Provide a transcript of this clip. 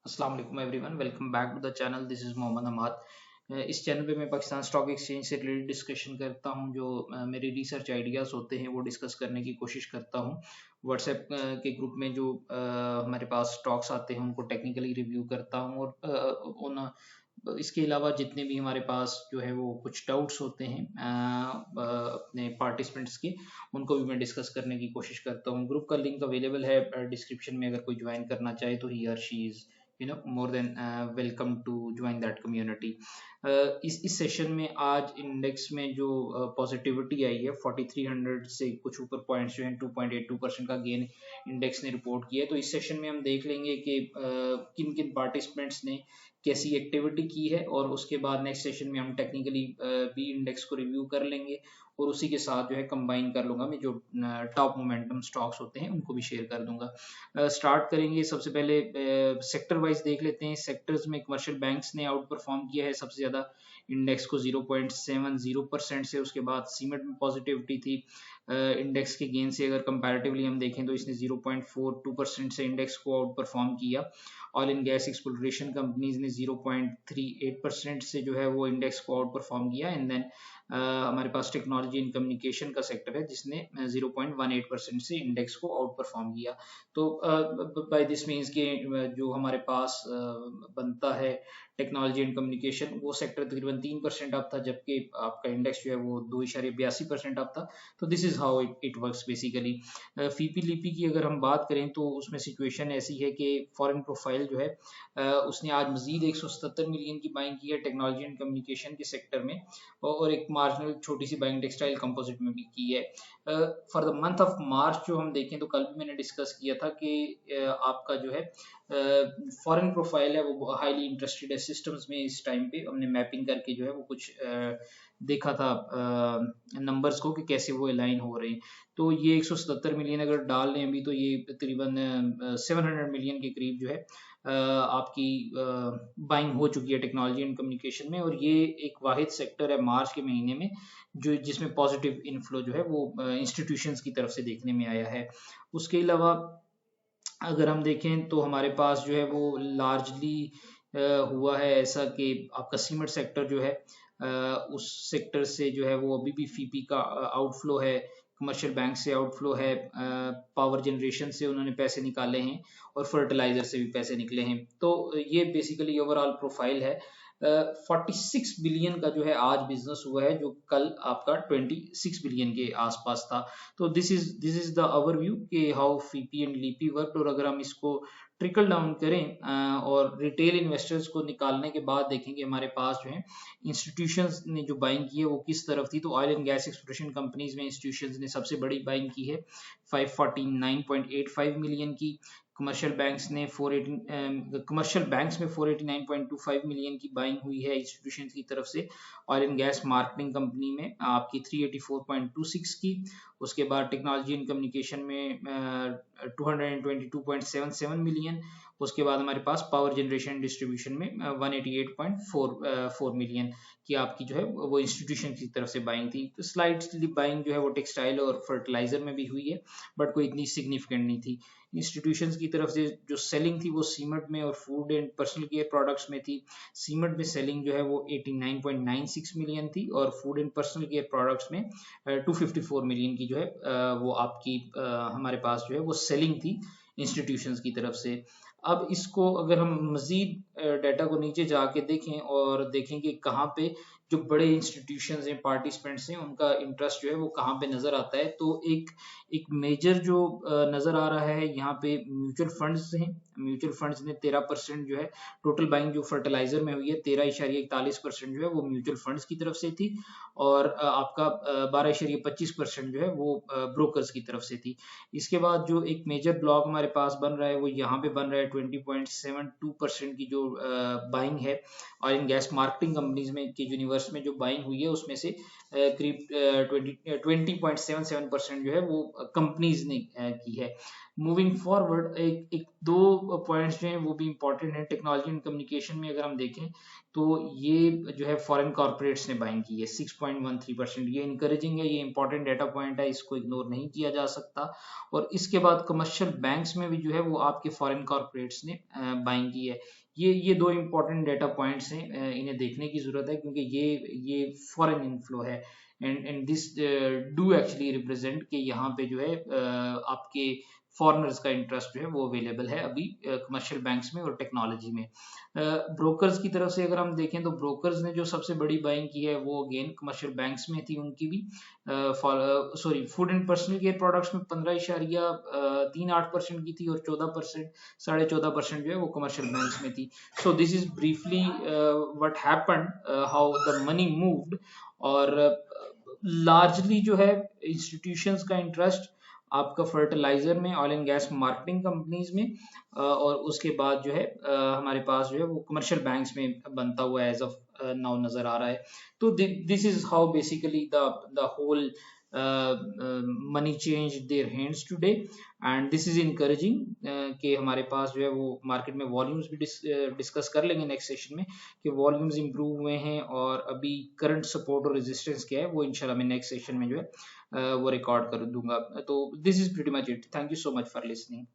अस्सलाम वालेकुम everyone, welcome back to the channel. This is Mohammad Hamad. इस चैनल पे मैं पाकिस्तान स्टॉक एक्सचेंज से रिलेटेड डिस्कशन करता हूं। जो मेरे रिसर्च आइडियाज़ होते हैं वो डिस्कस करने की कोशिश करता हूं। व्हाट्सएप के ग्रुप में जो हमारे पास स्टॉक्स आते हैं उनको टेक्निकली रिव्यू करता हूं, और उन इसके अलावा जितने भी हमारे पास जो है वो कुछ डाउट्स होते हैं अपने पार्टिसिपेंट्स के, उनको भी मैं डिस्कस करने की कोशिश करता हूँ। ग्रुप का लिंक अवेलेबल है डिस्क्रिप्शन में, अगर कोई ज्वाइन करना चाहे तो ही और she is more than welcome to join that community. इस सेशन में आज इंडेक्स में जो पॉजिटिविटी आई है 4300 से कुछ ऊपर पॉइंट्स जो हैं 2.82% का गेन इंडेक्स ने रिपोर्ट किया है। तो इस सेशन में हम देख लेंगे कि किन किन पार्टिसिपेंट्स ने कैसी एक्टिविटी की है, और उसके बाद नेक्स्ट सेशन में हम टेक्निकली भी इंडेक्स को रिव्यू कर लेंगे, और उसी के साथ जो है कंबाइन कर लूंगा मैं जो टॉप मोमेंटम स्टॉक्स होते हैं उनको भी शेयर कर दूंगा। स्टार्ट करेंगे। सबसे पहले सेक्टर वाइज देख लेते हैं। सेक्टर्स में कमर्शियल बैंक्स ने आउट परफॉर्म किया है सबसे ज़्यादा इंडेक्स को 0.70% से। उसके बाद सीमेंट में पॉजिटिविटी थी इंडेक्स के गेन से। अगर कंपैरेटिवली हम देखें तो इसने 0.42% से इंडेक्स को आउट परफॉर्म किया। Oil and gas exploration companies ने 0.38% से जो है वो इंडेक्स को आउट परफॉर्म किया। एंड देन हमारे पास टेक्नोलॉजी एंड कम्युनिकेशन का सेक्टर है जिसने 0.18% से इंडेक्स को आउट परफॉर्म किया। तो बाय दिस मीन्स के जो हमारे पास बनता है टेक्नोलॉजी एंड कम्युनिकेशन, वो सेक्टर तकरीबन 3% अप था, जबकि आपका इंडेक्स जो है वो 2.82% अप था। तो this is how it works basically. फीपी लीपी की अगर हम बात करें तो उसमें सिचुएशन ऐसी है कि फॉरेन प्रोफाइल जो है उसने आज मजीद 177 मिलियन की बाइंग की है टेक्नोलॉजी एंड कम्युनिकेशन के सेक्टर में, और एक मार्जिनल छोटी सी बाइंग टेक्सटाइल कंपोजिट में भी की है। For the month of March जो हम देखें तो कल भी मैंने डिस्कस किया था कि आपका जो है फॉरेन प्रोफाइल है वो हाईली इंटरेस्टेड है सिस्टम्स में। इस टाइम पे हमने मैपिंग करके जो है वो कुछ देखा था नंबर्स को कि कैसे वो अलाइन हो रहे हैं। तो ये 177 मिलियन अगर डाल लें अभी तो ये तकरीबन 700 मिलियन के करीब जो है आपकी बाइंग हो चुकी है टेक्नोलॉजी एंड कम्युनिकेशन में। और ये एक वाहिद सेक्टर है मार्च के महीने में जो जिसमें पॉजिटिव इनफ्लो जो है वो इंस्टीट्यूशंस की तरफ से देखने में आया है। उसके अलावा अगर हम देखें तो हमारे पास जो है वो लार्जली हुआ है ऐसा कि आपका सीमेंट सेक्टर जो है उस सेक्टर से जो है वो अभी भी फीपी का आउटफ्लो है, कमर्शियल बैंक से आउटफ्लो है, पावर जनरेशन से उन्होंने पैसे निकाले हैं, और फर्टिलाइजर से भी पैसे निकले हैं। तो ये बेसिकली ओवरऑल प्रोफाइल है। 46 बिलियन का जो है आज बिजनेस हुआ है, जो कल आपका 26 बिलियन के आसपास था। तो दिस इज द ओवरव्यू कि how Phi Phi and Lipi work. और अगर हम इसको ट्रिकल डाउन करें और रिटेल इन्वेस्टर्स को निकालने के बाद देखेंगे हमारे पास जो है इंस्टीट्यूशंस ने जो बाइंग की है वो किस तरफ थी। तो oil and gas exploration companies में इंस्टीट्यूशंस ने सबसे बड़ी बाइंग की है 549.85 मिलियन की। कमर्शियल बैंक्स ने 489.25 मिलियन की बाइंग हुई है इंस्टीट्यूशन की तरफ से। Oil and gas marketing company में आपकी 384.26 की। उसके बाद टेक्नोलॉजी एंड कम्युनिकेशन में 222.77 मिलियन। उसके बाद हमारे पास पावर जनरेशन डिस्ट्रीब्यूशन में 188.4 मिलियन की आपकी जो है वो इंस्टीट्यूशन की तरफ से बाइंग थी। तो स्लाइटली बाइंग जो है वो टेक्सटाइल और फर्टिलाइजर में भी हुई है, बट कोई इतनी सिग्निफिकेंट नहीं थी। इंस्टीट्यूशंस की तरफ से जो सेलिंग थी वो सीमेंट में और food and personal care products में थी। सीमेंट में सेलिंग जो है वो 89.96 मिलियन थी, और food and personal care products में 254 मिलियन की जो है वो आपकी हमारे पास जो है वो सेलिंग थी इंस्टीट्यूशंस की तरफ से। अब इसको अगर हम मजीद डाटा को नीचे जाके देखें और देखें कि कहाँ पे जो बड़े इंस्टीट्यूशंस हैं, पार्टिसिपेंट्स हैं, उनका इंटरेस्ट जो है वो कहाँ पे नजर आता है, तो एक मेजर जो नजर आ रहा है यहाँ पे म्यूचुअल फंड्स हैं। म्यूचुअल फंड्स ने 13% जो है टोटल बाइंग जो फर्टिलाइजर में हुई है 13.41% जो है वो म्यूचुअल फंड्स की तरफ से थी, और आपका 12.25% जो है वो ब्रोकर्स की तरफ से थी। इसके बाद जो एक मेजर ब्लॉक हमारे पास बन रहा है वो यहाँ पे बन रहा है 20.72% की जो बाइंग है oil and gas marketing companies में की यूनिवर्स अगस्त में जो बाइंग हुई है उसमें से करीब 20.77% जो है वो कंपनीज ने की है। मूविंग फॉरवर्ड एक दो पॉइंट्स जो हैं वो भी इंपॉर्टेंट है टेक्नोलॉजी एंड कम्युनिकेशन में। अगर हम देखें तो ये जो है फॉरेन कॉर्पोरेट्स ने बाइंग की है 6.13%। ये इंकरेजिंग है, ये इंपॉर्टेंट डाटा पॉइंट है, इसको इग्नोर नहीं किया जा सकता। और इसके बाद कमर्शियल बैंक्स में भी जो है वो आपके फॉरेन कॉर्पोरेट्स ने बाइंग की है। ये दो इंपॉर्टेंट डाटा पॉइंट्स हैं, इन्हें देखने की जरूरत है क्योंकि ये फॉरेन इनफ्लो है and this do actually represent कि यहाँ पे जो है आपके फॉरेनर्स का इंटरेस्ट जो है वो अवेलेबल है अभी कमर्शियल बैंक्स में और टेक्नोलॉजी में। ब्रोकर्स की तरफ से अगर हम देखें तो ब्रोकर्स ने जो सबसे बड़ी बाइंग की है वो अगेन कमर्शियल बैंक्स में थी, उनकी भी sorry food and personal care products में 15.38% की थी और 14.14% जो है वो कमर्शियल बैंक्स में थी। So this is briefly what happened, how the money moved. और लार्जली जो है इंस्टीट्यूशंस का इंटरेस्ट आपका फर्टिलाइजर में, oil and gas marketing companies में और उसके बाद जो है हमारे पास जो है वो कमर्शियल बैंक्स में बनता हुआ एज ऑफ नाउ नजर आ रहा है। तो this is how basically the whole money change their hands today and this is encouraging कि हमारे पास जो है वो मार्केट में वॉल्यूम्स भी डिस्कस कर लेंगे नेक्स्ट सेशन में कि वॉल्यूम्स इंप्रूव हुए हैं और अभी करंट सपोर्ट और रेजिस्टेंस क्या है वो इंशाल्लाह मैं नेक्स्ट सेशन में जो है वो रिकॉर्ड कर दूंगा। तो this is pretty much it. Thank you so much for listening.